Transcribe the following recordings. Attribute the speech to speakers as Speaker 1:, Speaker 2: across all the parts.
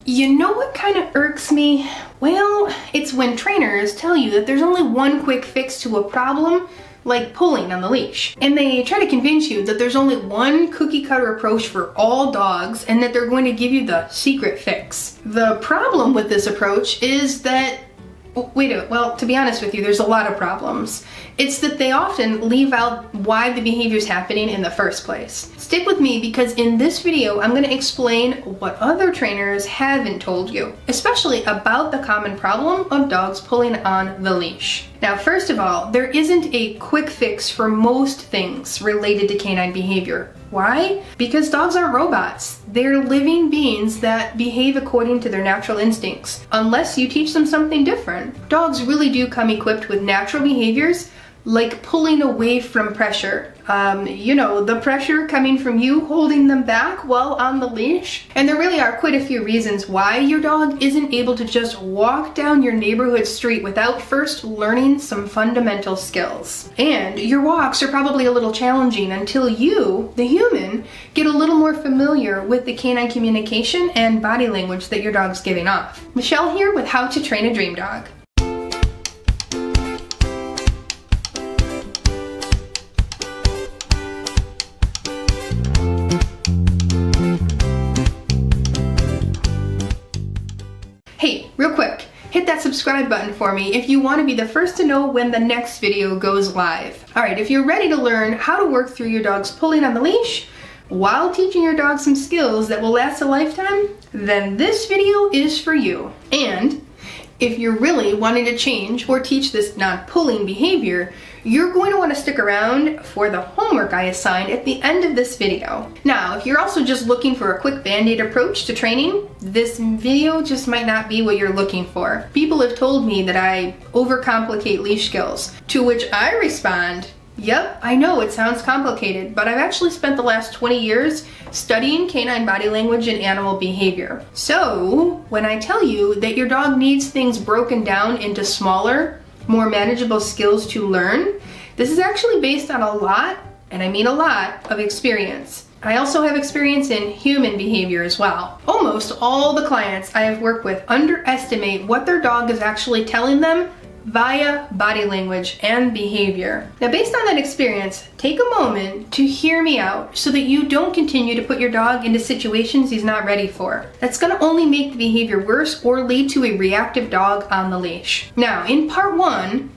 Speaker 1: You know what kind of irks me? Well, it's when trainers tell you that there's only one quick fix to a problem, like pulling on the leash. And they try to convince you that there's only one cookie cutter approach for all dogs and that they're going to give you the secret fix. The problem with this approach is that, well, to be honest with you, there's a lot of problems. It's that they often leave out why the behavior is happening in the first place. Stick with me because in this video, I'm going to explain what other trainers haven't told you, especially about the common problem of dogs pulling on the leash. Now, first of all, there isn't a quick fix for most things related to canine behavior. Why? Because dogs aren't robots. They're living beings that behave according to their natural instincts, unless you teach them something different. Dogs really do come equipped with natural behaviors like pulling away from pressure. You know, the pressure coming from you holding them back while on the leash. And there really are quite a few reasons why your dog isn't able to just walk down your neighborhood street without first learning some fundamental skills. And your walks are probably a little challenging until you, the human, get a little more familiar with the canine communication and body language that your dog's giving off. Michelle here with How to Train a Dream Dog. Hey, real quick, hit that subscribe button for me if you want to be the first to know when the next video goes live. Alright, if you're ready to learn how to work through your dog's pulling on the leash while teaching your dog some skills that will last a lifetime, then this video is for you. And if you're really wanting to change or teach this non-pulling behavior, you're going to want to stick around for the homework I assigned at the end of this video. Now, if you're also just looking for a quick band-aid approach to training, this video just might not be what you're looking for. People have told me that I overcomplicate leash skills, to which I respond, yep, I know it sounds complicated, but I've actually spent the last 20 years studying canine body language and animal behavior. So, when I tell you that your dog needs things broken down into smaller, more manageable skills to learn, this is actually based on a lot, and I mean a lot, of experience. I also have experience in human behavior as well. Almost all the clients I have worked with underestimate what their dog is actually telling them via body language and behavior. Now, based on that experience, take a moment to hear me out so that you don't continue to put your dog into situations he's not ready for. That's going to only make the behavior worse or lead to a reactive dog on the leash. Now, in part 1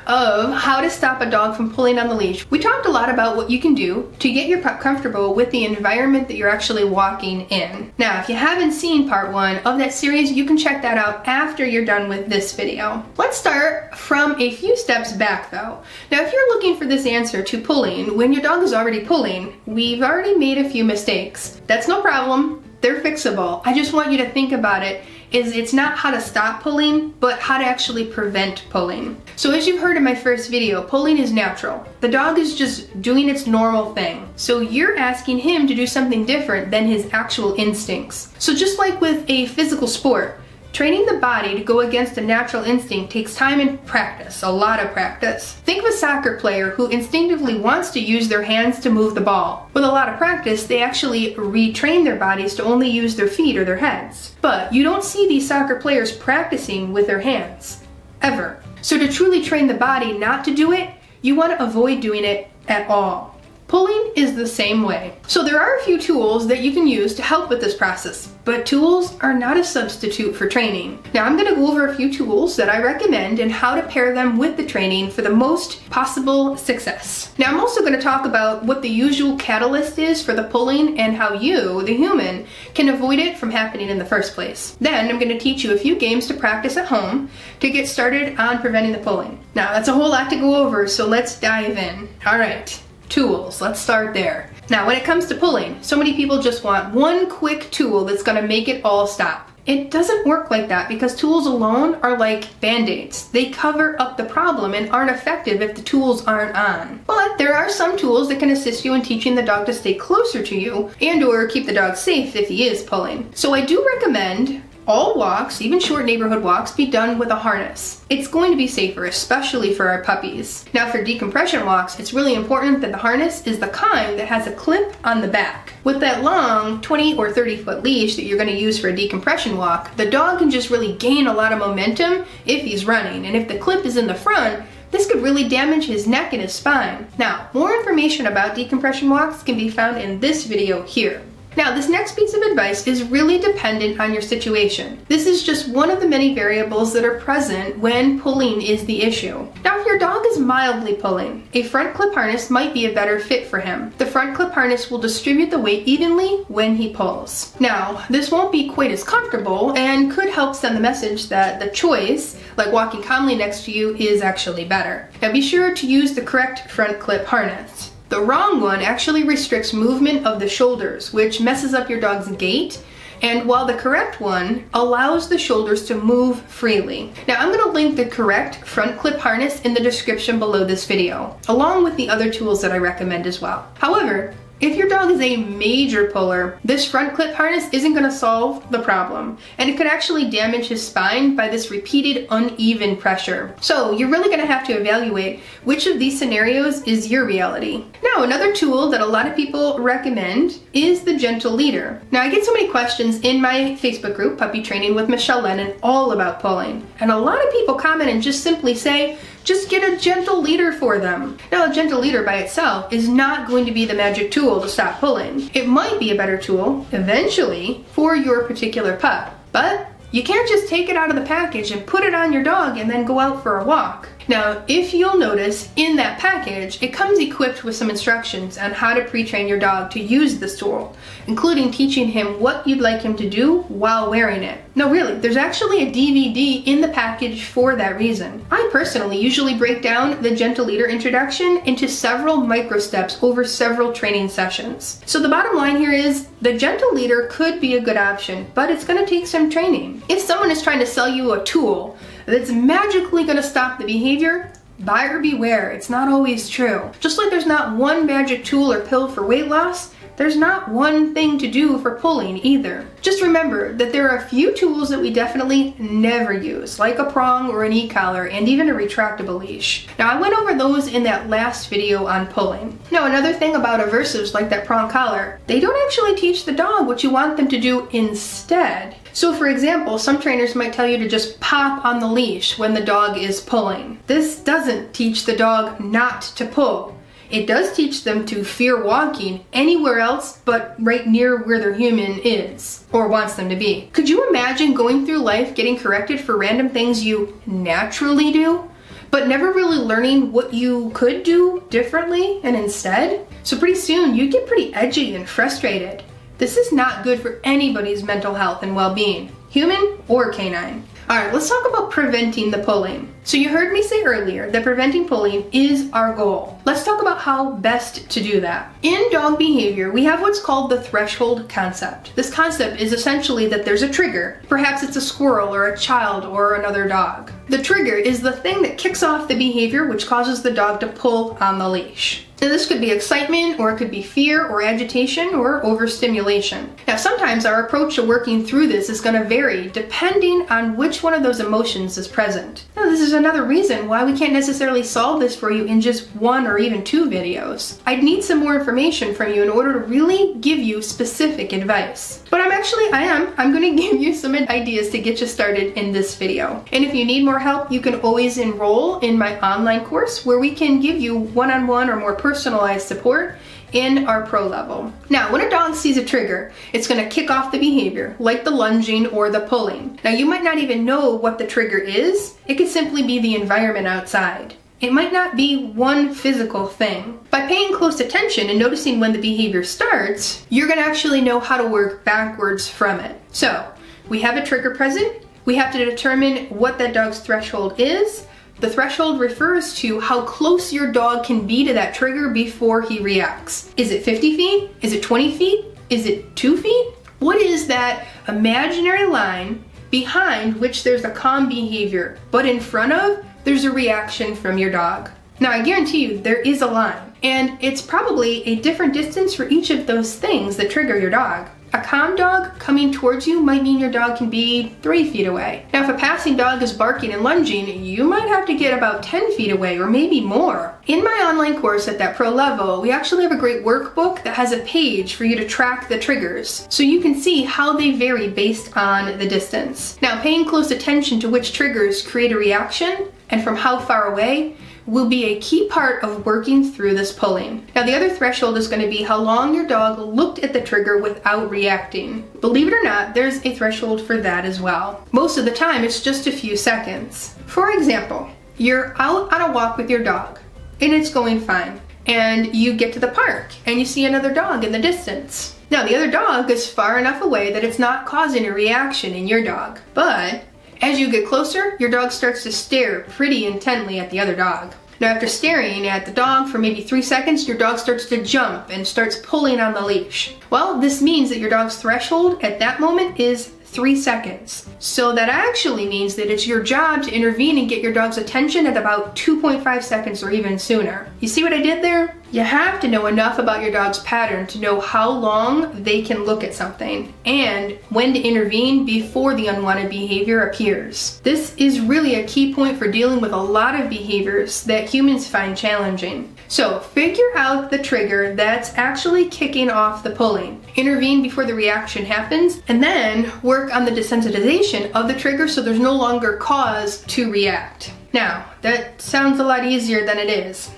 Speaker 1: of how to stop a dog from pulling on the leash, we talked a lot about what you can do to get your pup comfortable with the environment that you're actually walking in. Now, if you haven't seen part 1 of that series, you can check that out after you're done with this video. Let's start from a few steps back though. Now, if you're looking for this answer to pulling when your dog is already pulling, we've already made a few mistakes. That's no problem. They're fixable. I just want you to think about it. It's not how to stop pulling, but how to actually prevent pulling. So as you've heard in my first video, pulling is natural. The dog is just doing its normal thing. So you're asking him to do something different than his actual instincts. So just like with a physical sport, training the body to go against a natural instinct takes time and practice, a lot of practice. Think of a soccer player who instinctively wants to use their hands to move the ball. With a lot of practice, they actually retrain their bodies to only use their feet or their heads. But you don't see these soccer players practicing with their hands, ever. So to truly train the body not to do it, you want to avoid doing it at all. Pulling is the same way. So there are a few tools that you can use to help with this process, but tools are not a substitute for training. Now I'm going to go over a few tools that I recommend and how to pair them with the training for the most possible success. Now I'm also going to talk about what the usual catalyst is for the pulling and how you, the human, can avoid it from happening in the first place. Then I'm going to teach you a few games to practice at home to get started on preventing the pulling. Now that's a whole lot to go over, so let's dive in. Alright. Tools, let's start there. Now, when it comes to pulling, so many people just want one quick tool that's gonna make it all stop. It doesn't work like that because tools alone are like band-aids. They cover up the problem and aren't effective if the tools aren't on. But there are some tools that can assist you in teaching the dog to stay closer to you and or keep the dog safe if he is pulling. So I do recommend all walks, even short neighborhood walks, be done with a harness. It's going to be safer, especially for our puppies. Now for decompression walks, it's really important that the harness is the kind that has a clip on the back. With that long 20 or 30 foot leash that you're going to use for a decompression walk, the dog can just really gain a lot of momentum if he's running. And if the clip is in the front, this could really damage his neck and his spine. Now, more information about decompression walks can be found in this video here. Now, this next piece of advice is really dependent on your situation. This is just one of the many variables that are present when pulling is the issue. Now, if your dog is mildly pulling, a front clip harness might be a better fit for him. The front clip harness will distribute the weight evenly when he pulls. Now, this won't be quite as comfortable and could help send the message that the choice, like walking calmly next to you, is actually better. Now, be sure to use the correct front clip harness. The wrong one actually restricts movement of the shoulders, which messes up your dog's gait, and while the correct one allows the shoulders to move freely. Now I'm going to link the correct front clip harness in the description below this video, along with the other tools that I recommend as well. However, if your dog is a major puller, this front clip harness isn't going to solve the problem, and it could actually damage his spine by this repeated uneven pressure. So you're really going to have to evaluate which of these scenarios is your reality. Now, another tool that a lot of people recommend is the gentle leader. Now, I get so many questions in my Facebook group, Puppy Training with Michele, Lennon, all about pulling. And a lot of people comment and just simply say, just get a gentle leader for them. Now, a gentle leader by itself is not going to be the magic tool to stop pulling. It might be a better tool, eventually, for your particular pup. But you can't just take it out of the package and put it on your dog and then go out for a walk. Now, if you'll notice, in that package, it comes equipped with some instructions on how to pre-train your dog to use this tool, including teaching him what you'd like him to do while wearing it. No, really, there's actually a DVD in the package for that reason. I personally usually break down the gentle leader introduction into several micro steps over several training sessions. So the bottom line here is, the gentle leader could be a good option, but it's going to take some training. If someone is trying to sell you a tool that's magically going to stop the behavior, buyer beware. It's not always true. Just like there's not one magic tool or pill for weight loss, there's not one thing to do for pulling either. Just remember that there are a few tools that we definitely never use, like a prong or an e-collar, and even a retractable leash. Now, I went over those in that last video on pulling. Now, another thing about aversives like that prong collar, they don't actually teach the dog what you want them to do instead. So for example, some trainers might tell you to just pop on the leash when the dog is pulling. This doesn't teach the dog not to pull. It does teach them to fear walking anywhere else but right near where their human is, or wants them to be. Could you imagine going through life getting corrected for random things you naturally do, but never really learning what you could do differently and instead? So pretty soon you'd get pretty edgy and frustrated. This is not good for anybody's mental health and well-being, human or canine. Alright, let's talk about preventing the pulling. So you heard me say earlier that preventing pulling is our goal. Let's talk about how best to do that. In dog behavior, we have what's called the threshold concept. This concept is essentially that there's a trigger. Perhaps it's a squirrel or a child or another dog. The trigger is the thing that kicks off the behavior which causes the dog to pull on the leash. Now, this could be excitement, or it could be fear, or agitation, or overstimulation. Now, sometimes our approach to working through this is going to vary depending on which one of those emotions is present. Now, this is another reason why we can't necessarily solve this for you in just one or even two videos. I'd need some more information from you in order to really give you specific advice. But I'm going to give you some ideas to get you started in this video. And if you need more help, you can always enroll in my online course where we can give you one-on-one or more personalized support in our pro level. Now, when a dog sees a trigger, it's going to kick off the behavior, like the lunging or the pulling. Now, you might not even know what the trigger is. It could simply be the environment outside. It might not be one physical thing. By paying close attention and noticing when the behavior starts, you're going to actually know how to work backwards from it. So, we have a trigger present. We have to determine what that dog's threshold is. The threshold refers to how close your dog can be to that trigger before he reacts. Is it 50 feet? Is it 20 feet? Is it 2 feet? What is that imaginary line behind which there's a calm behavior, but in front of there's a reaction from your dog? Now, I guarantee you there is a line, and it's probably a different distance for each of those things that trigger your dog. A calm dog coming towards you might mean your dog can be 3 feet away. Now, if a passing dog is barking and lunging, you might have to get about 10 feet away or maybe more. In my online course at that pro level, we actually have a great workbook that has a page for you to track the triggers so you can see how they vary based on the distance. Now, paying close attention to which triggers create a reaction and from how far away will be a key part of working through this pulling. Now, the other threshold is going to be how long your dog looked at the trigger without reacting. Believe it or not, there's a threshold for that as well. Most of the time, it's just a few seconds. For example, you're out on a walk with your dog and it's going fine, and you get to the park and you see another dog in the distance. Now, the other dog is far enough away that it's not causing a reaction in your dog, but as you get closer, your dog starts to stare pretty intently at the other dog. Now, after staring at the dog for maybe 3 seconds, your dog starts to jump and starts pulling on the leash. Well, this means that your dog's threshold at that moment is 3 seconds. So that actually means that it's your job to intervene and get your dog's attention at about 2.5 seconds or even sooner. You see what I did there? You have to know enough about your dog's pattern to know how long they can look at something and when to intervene before the unwanted behavior appears. This is really a key point for dealing with a lot of behaviors that humans find challenging. So figure out the trigger that's actually kicking off the pulling. Intervene before the reaction happens, and then work on the desensitization of the trigger so there's no longer cause to react. Now, that sounds a lot easier than it is.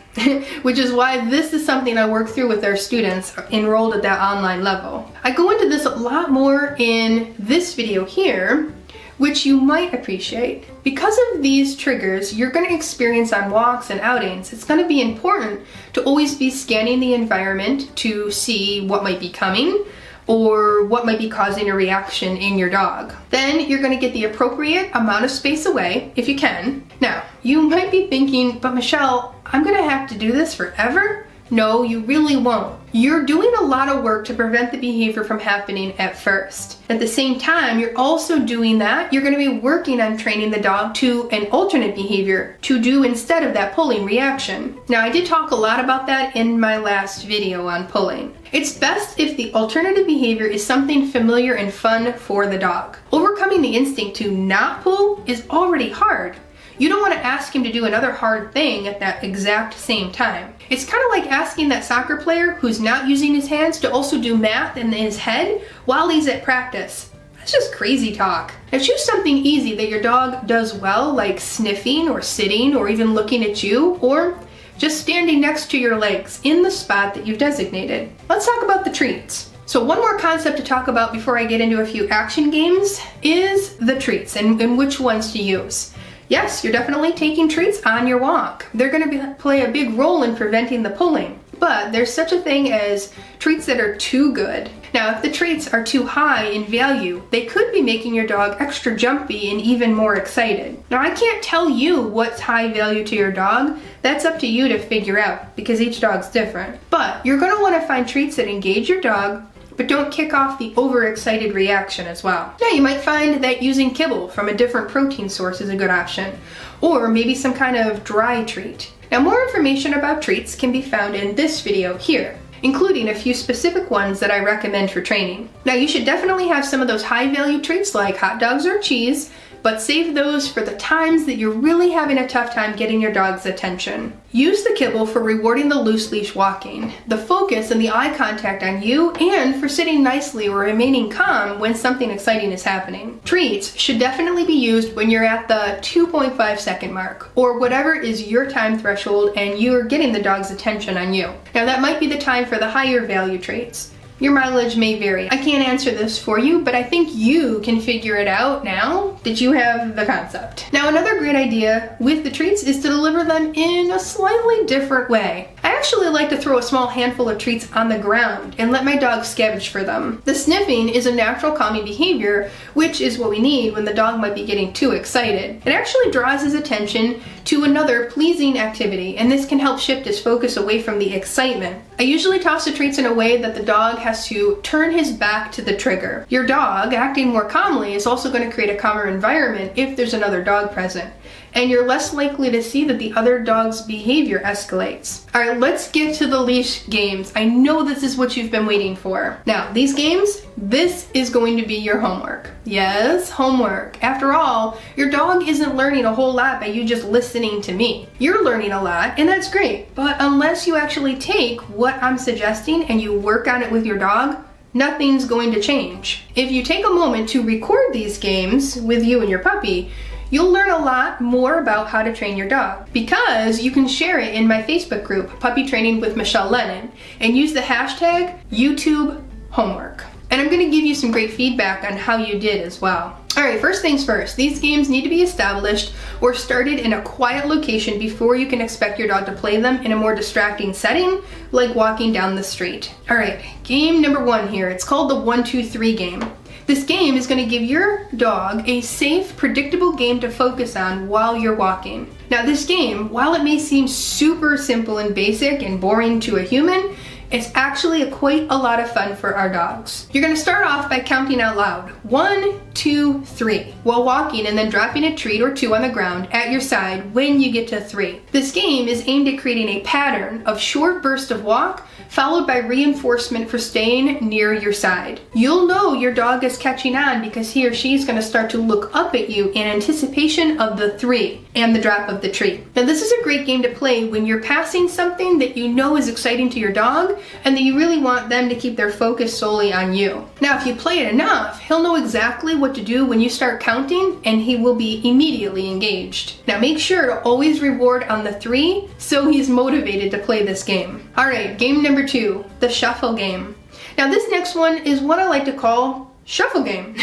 Speaker 1: Which is why this is something I work through with our students enrolled at that online level. I go into this a lot more in this video here, which you might appreciate. Because of these triggers you're going to experience on walks and outings, it's going to be important to always be scanning the environment to see what might be coming or what might be causing a reaction in your dog. Then you're going to get the appropriate amount of space away if you can. Now, you might be thinking, but Michele, I'm going to have to do this forever? No, you really won't. You're doing a lot of work to prevent the behavior from happening at first. At the same time, you're also doing that. You're going to be working on training the dog to an alternate behavior to do instead of that pulling reaction. Now, I did talk a lot about that in my last video on pulling. It's best if the alternative behavior is something familiar and fun for the dog. Overcoming the instinct to not pull is already hard. You don't want to ask him to do another hard thing at that exact same time. It's kind of like asking that soccer player who's not using his hands to also do math in his head while he's at practice. That's just crazy talk. Now, choose something easy that your dog does well, like sniffing or sitting or even looking at you, or just standing next to your legs in the spot that you've designated. Let's talk about the treats. So one more concept to talk about before I get into a few action games is the treats and which ones to use. Yes, you're definitely taking treats on your walk. They're going to play a big role in preventing the pulling, but there's such a thing as treats that are too good. Now, if the treats are too high in value, they could be making your dog extra jumpy and even more excited. Now, I can't tell you what's high value to your dog. That's up to you to figure out because each dog's different. But you're going to want to find treats that engage your dog but don't kick off the overexcited reaction as well. Now, you might find that using kibble from a different protein source is a good option, or maybe some kind of dry treat. Now, more information about treats can be found in this video here, including a few specific ones that I recommend for training. Now, you should definitely have some of those high value treats like hot dogs or cheese, but save those for the times that you're really having a tough time getting your dog's attention. Use the kibble for rewarding the loose leash walking, the focus and the eye contact on you, and for sitting nicely or remaining calm when something exciting is happening. Treats should definitely be used when you're at the 2.5 second mark, or whatever is your time threshold and you're getting the dog's attention on you. Now, that might be the time for the higher value treats. Your mileage may vary. I can't answer this for you, but I think you can figure it out now that you have the concept. Now, another great idea with the treats is to deliver them in a slightly different way. I actually like to throw a small handful of treats on the ground and let my dog scavenge for them. The sniffing is a natural calming behavior, which is what we need when the dog might be getting too excited. It actually draws his attention to another pleasing activity, and this can help shift his focus away from the excitement. I usually toss the treats in a way that the dog has to turn his back to the trigger. Your dog, acting more calmly, is also going to create a calmer environment if there's another dog present, and you're less likely to see that the other dog's behavior escalates. Alright, let's get to the leash games. I know this is what you've been waiting for. Now, these games, This is going to be your homework. Yes, homework. After all, your dog isn't learning a whole lot by you just listening to me. You're learning a lot, and that's great. But unless you actually take what I'm suggesting and you work on it with your dog, nothing's going to change. If you take a moment to record these games with you and your puppy, you'll learn a lot more about how to train your dog, because you can share it in my Facebook group, Puppy Training with Michele Lennon, and use the hashtag YouTube Homework. And I'm going to give you some great feedback on how you did as well. Alright, first things first, these games need to be established or started in a quiet location before you can expect your dog to play them in a more distracting setting, like walking down the street. Alright, game number 1 here. It's called the 1, 2, 3 game. This game is going to give your dog a safe, predictable game to focus on while you're walking. Now this game, while it may seem super simple and basic and boring to a human, it's actually quite a lot of fun for our dogs. You're going to start off by counting out loud, 1, 2, 3, while walking, and then dropping a treat or 2 on the ground at your side when you get to 3. This game is aimed at creating a pattern of short bursts of walk followed by reinforcement for staying near your side. You'll know your dog is catching on because he or she is going to start to look up at you in anticipation of the 3 and the drop of the treat. Now this is a great game to play when you're passing something that you know is exciting to your dog and that you really want them to keep their focus solely on you. Now if you play it enough, he'll know exactly what to do when you start counting, and he will be immediately engaged. Now make sure to always reward on the 3 so he's motivated to play this game. Alright, game number 2, the shuffle game. Now this next one is what I like to call shuffle game.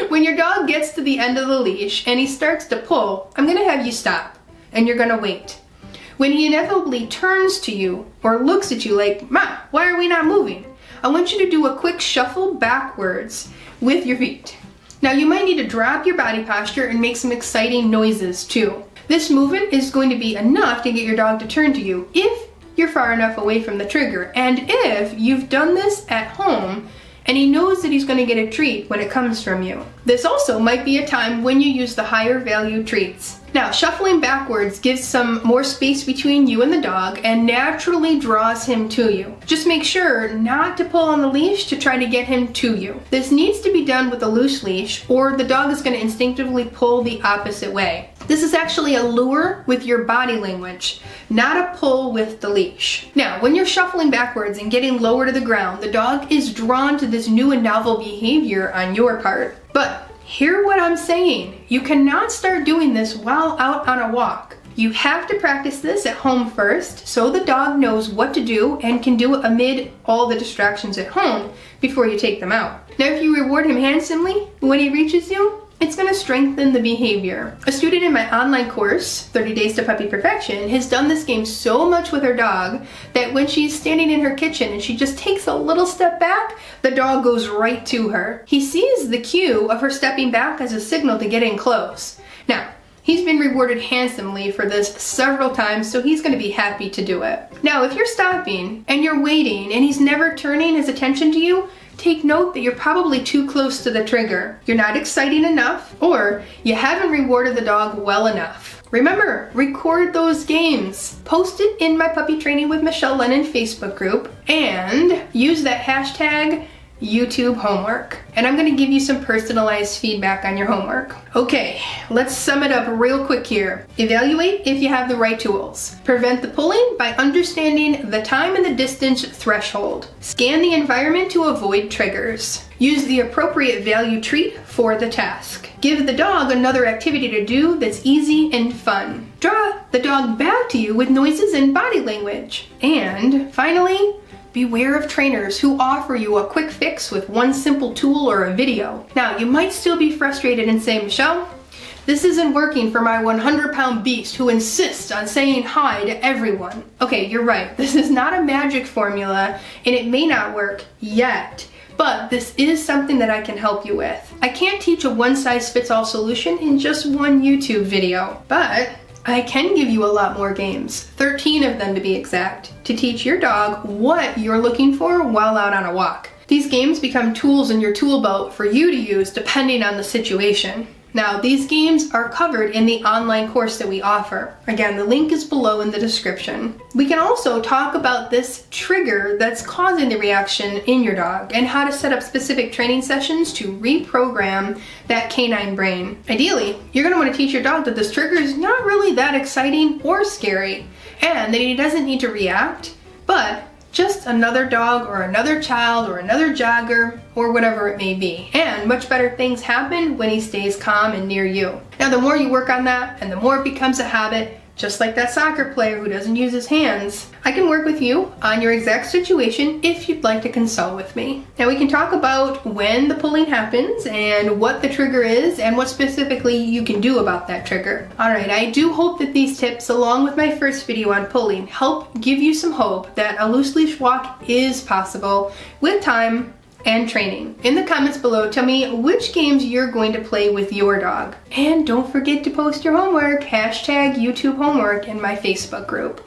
Speaker 1: When your dog gets to the end of the leash and he starts to pull, I'm going to have you stop and you're going to wait. When he inevitably turns to you or looks at you like, "Ma, why are we not moving?" I want you to do a quick shuffle backwards with your feet. Now you might need to drop your body posture and make some exciting noises too. This movement is going to be enough to get your dog to turn to you if you're far enough away from the trigger, and if you've done this at home and he knows that he's going to get a treat when it comes from you. This also might be a time when you use the higher value treats. Now, shuffling backwards gives some more space between you and the dog and naturally draws him to you. Just make sure not to pull on the leash to try to get him to you. This needs to be done with a loose leash, or the dog is going to instinctively pull the opposite way. This is actually a lure with your body language, not a pull with the leash. Now, when you're shuffling backwards and getting lower to the ground, the dog is drawn to this new and novel behavior on your part. But hear what I'm saying. You cannot start doing this while out on a walk. You have to practice this at home first so the dog knows what to do and can do it amid all the distractions at home before you take them out. Now, if you reward him handsomely when he reaches you, it's going to strengthen the behavior. A student in my online course, 30 Days to Puppy Perfection, has done this game so much with her dog that when she's standing in her kitchen and she just takes a little step back, the dog goes right to her. He sees the cue of her stepping back as a signal to get in close. Now, he's been rewarded handsomely for this several times, so he's going to be happy to do it. Now, if you're stopping and you're waiting and he's never turning his attention to you, take note that you're probably too close to the trigger. You're not exciting enough, or you haven't rewarded the dog well enough. Remember, record those games. Post it in my Puppy Training with Michele Lennon Facebook group, and use that hashtag YouTube homework. And I'm going to give you some personalized feedback on your homework. Okay, let's sum it up real quick here. Evaluate if you have the right tools. Prevent the pulling by understanding the time and the distance threshold. Scan the environment to avoid triggers. Use the appropriate value treat for the task. Give the dog another activity to do that's easy and fun. Draw the dog back to you with noises and body language. And finally, beware of trainers who offer you a quick fix with one simple tool or a video. Now, you might still be frustrated and say, "Michele, this isn't working for my 100-pound beast who insists on saying hi to everyone." Okay, you're right. This is not a magic formula, and it may not work yet. But this is something that I can help you with. I can't teach a one-size-fits-all solution in just one YouTube video, but I can give you a lot more games, 13 of them to be exact, to teach your dog what you're looking for while out on a walk. These games become tools in your tool belt for you to use depending on the situation. Now, these games are covered in the online course that we offer. Again, the link is below in the description. We can also talk about this trigger that's causing the reaction in your dog and how to set up specific training sessions to reprogram that canine brain. Ideally, you're going to want to teach your dog that this trigger is not really that exciting or scary, and that he doesn't need to react, but just another dog or another child or another jogger or whatever it may be. And much better things happen when he stays calm and near you. Now, the more you work on that and the more it becomes a habit, just like that soccer player who doesn't use his hands, I can work with you on your exact situation if you'd like to consult with me. Now, we can talk about when the pulling happens and what the trigger is and what specifically you can do about that trigger. Alright, I do hope that these tips, along with my first video on pulling, help give you some hope that a loose leash walk is possible with time and training. In the comments below, tell me which games you're going to play with your dog. And don't forget to post your homework, #YouTube homework in my Facebook group.